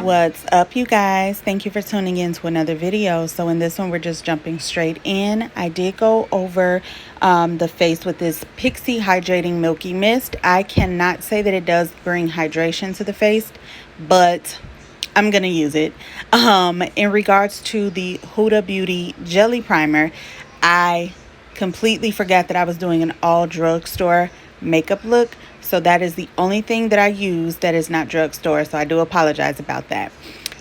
What's up, you guys? Thank you for tuning in to another video. So in this one, we're just jumping straight in. I did go over the face with this Pixi Hydrating Milky Mist. I cannot say that it does bring hydration to the face, but I'm going to use it. In regards to the Huda Beauty Jelly Primer, I completely forgot that I was doing an all drugstore makeup look. So that is the only thing that I use that is not drugstore. So I do apologize about that.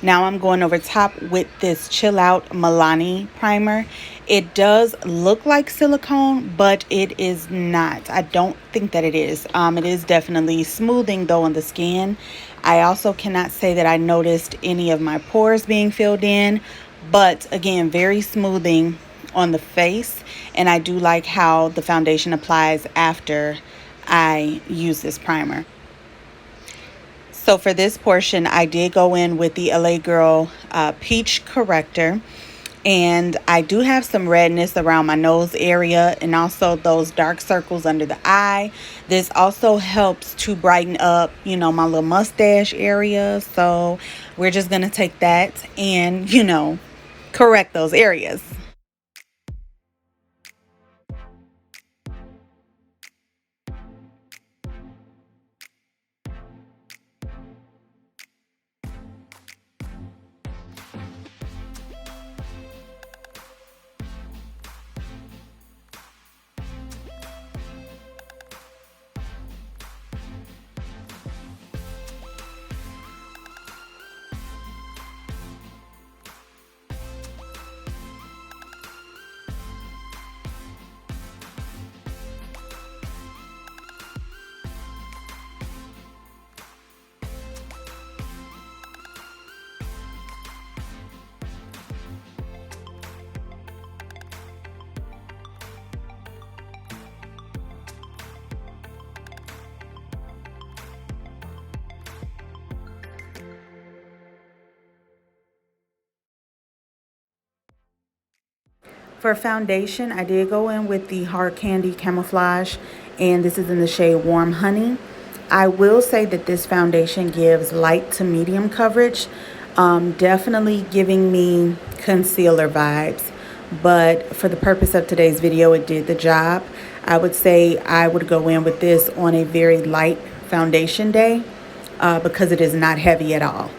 Now I'm going over top with this Chill Out Milani primer. It does look like silicone, but it is not. I don't think that it is. It is definitely smoothing though on the skin. I also cannot say that I noticed any of my pores being filled in, but again, very smoothing on the face. And I do like how the foundation applies after I use this primer. So for this portion, I did go in with the LA Girl Peach Corrector. And I do have some redness around my nose area and also those dark circles under the eye. This also helps to brighten up, my little mustache area. So we're just going to take that and, correct those areas. For foundation, I did go in with the Hard Candy Camouflage, and this is in the shade Warm Honey. I will say that this foundation gives light to medium coverage, definitely giving me concealer vibes. But for the purpose of today's video, it did the job. I would say I would go in with this on a very light foundation day because it is not heavy at all.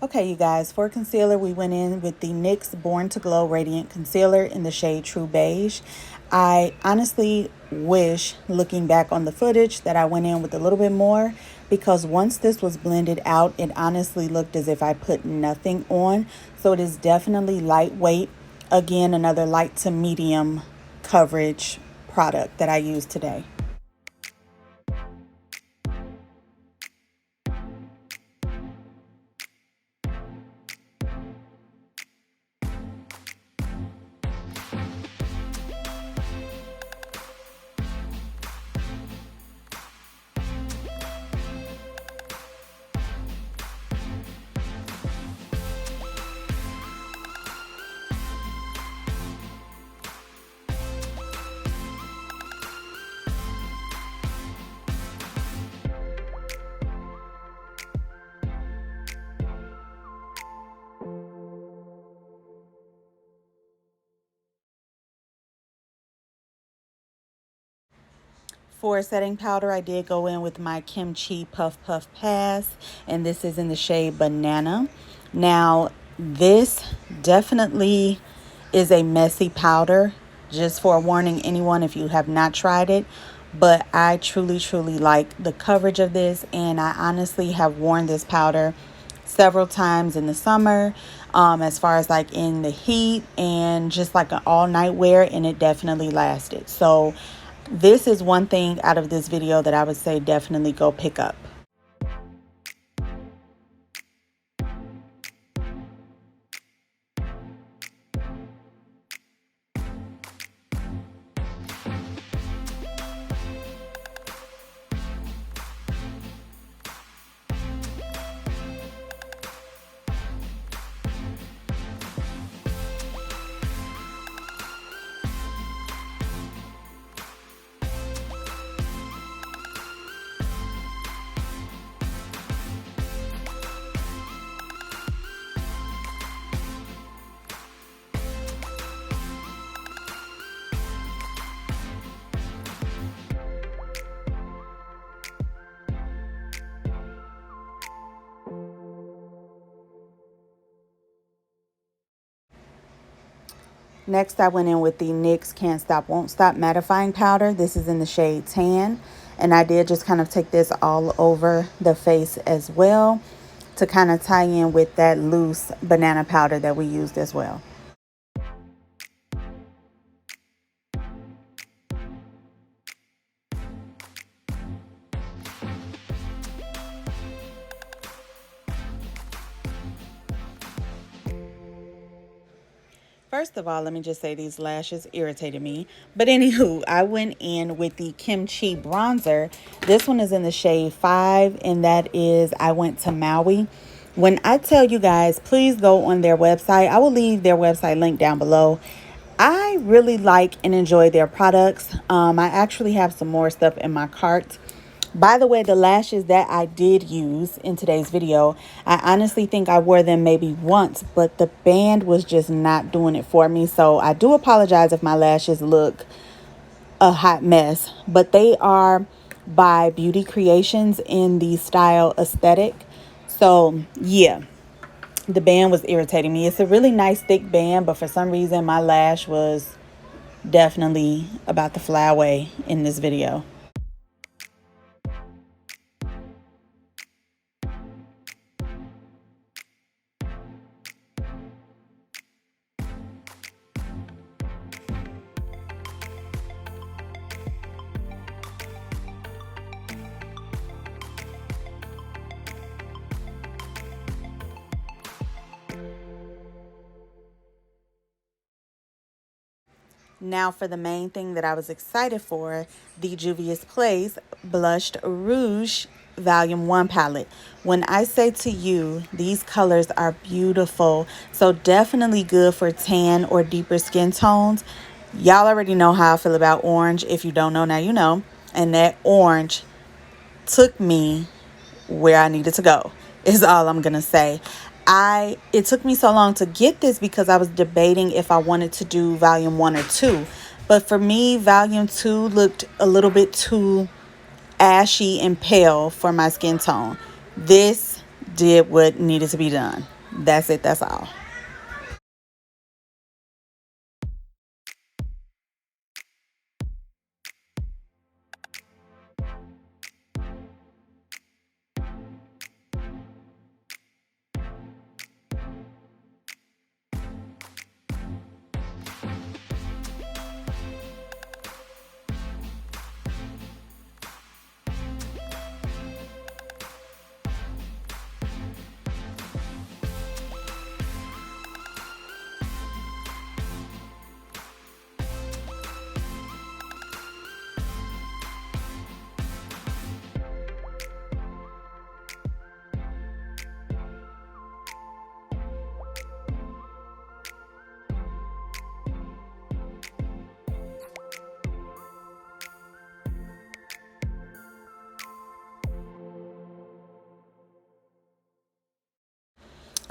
Okay, you guys, for concealer, we went in with the NYX Born to Glow Radiant Concealer in the shade True Beige. I honestly wish, looking back on the footage, that I went in with a little bit more, because once this was blended out, it honestly looked as if I put nothing on. So it is definitely lightweight. Again, another light to medium coverage product that I use today. For setting powder, I did go in with my Kimchi Puff Puff Pass, and this is in the shade Banana. Now, this definitely is a messy powder, just forewarning anyone if you have not tried it. But I truly like the coverage of this, and I honestly have worn this powder several times in the summer, as far as like in the heat and just like an all night wear, and it definitely lasted. So this is one thing out of this video that I would say definitely go pick up. Next, I went in with the NYX Can't Stop Won't Stop Mattifying Powder. This is in the shade Tan. And I did just kind of take this all over the face as well to kind of tie in with that loose banana powder that we used as well. First of all, let me just say these lashes irritated me. But anywho, I went in with the Kimchi bronzer. This one is in the shade 5, and that is I went to Maui. When I tell you guys, please go on their website. I will leave their website link down below. I really like and enjoy their products. I actually have some more stuff in my cart. By the way, the lashes that I did use in today's video, I honestly think I wore them maybe once, but the band was just not doing it for me. So I do apologize if my lashes look a hot mess, but they are by Beauty Creations in the style aesthetic. So yeah, the band was irritating me. It's a really nice thick band, but for some reason my lash was definitely about to fly away in this video. Now for the main thing that I was excited for, the Juvia's Place Blushed Rouge Volume 1 palette. When I say to you, these colors are beautiful. So definitely good for tan or deeper skin tones. Y'all already know how I feel about orange. If you don't know, now you know. And that orange took me where I needed to go, is all I'm gonna say. It took me so long to get this because I was debating if I wanted to do volume 1 or 2. But for me, volume 2 looked a little bit too ashy and pale for my skin tone. This did what needed to be done. That's it, that's all.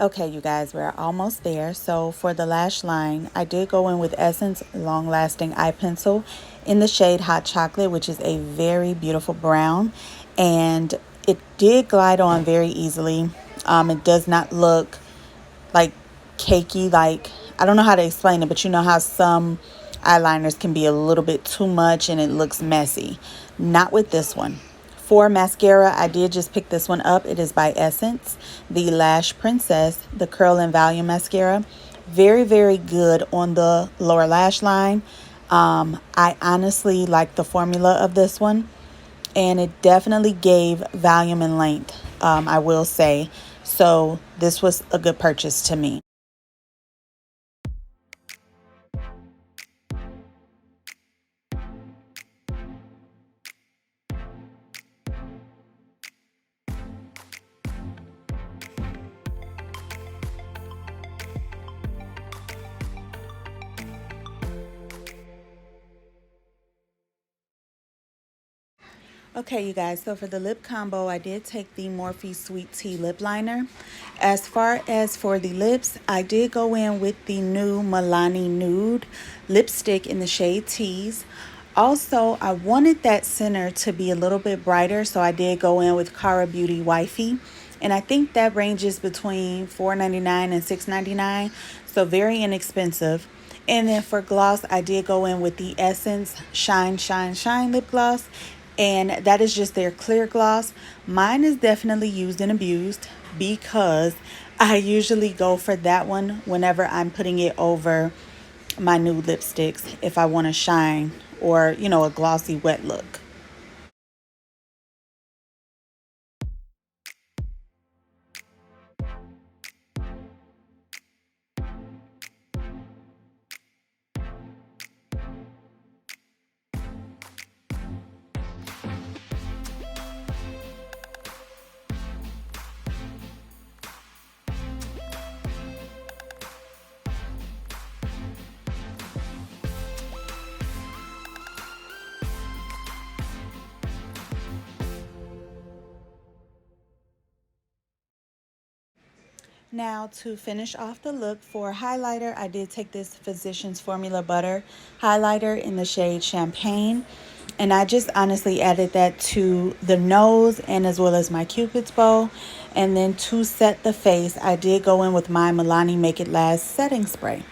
Okay, you guys, we're almost there. So for the lash line, I did go in with Essence Long Lasting Eye Pencil in the shade Hot Chocolate, which is a very beautiful brown. And it did glide on very easily. It does not look like cakey, like, I don't know how to explain it, but you know how some eyeliners can be a little bit too much and it looks messy. Not with this one. For mascara, I did just pick this one up. It is by Essence, the Lash Princess, the Curl and Volume Mascara. Very, very good on the lower lash line. I honestly like the formula of this one, and it definitely gave volume and length, I will say. So this was a good purchase to me. Okay, you guys, so for the lip combo, I did take the Morphe Sweet Tea Lip Liner. As far as for the lips, I did go in with the new Milani Nude lipstick in the shade Tease. Also, I wanted that center to be a little bit brighter, so I did go in with Cara Beauty Wifey. And I think that ranges between $4.99 and $6.99, so very inexpensive. And then for gloss, I did go in with the Essence Shine Shine Shine lip gloss, and that is just their clear gloss. Mine is definitely used and abused because I usually go for that one whenever I'm putting it over my nude lipsticks if I want to shine or, you know, a glossy wet look. Now to finish off the look for highlighter, I did take this Physicians Formula Butter highlighter in the shade Champagne. And I just honestly added that to the nose and as well as my Cupid's bow. And then to set the face, I did go in with my Milani Make It Last setting spray.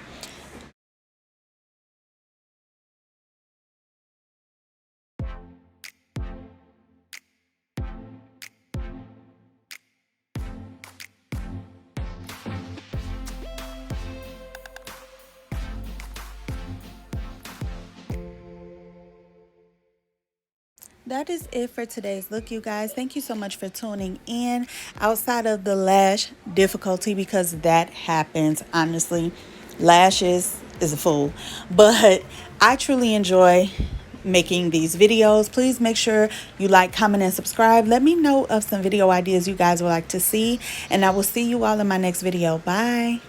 That is it for today's look, you guys. Thank you so much for tuning in. Outside of the lash difficulty, because that happens, honestly, lashes is a fool. But I truly enjoy making these videos. Please make sure you like, comment, and subscribe. Let me know of some video ideas you guys would like to see. And I will see you all in my next video. Bye.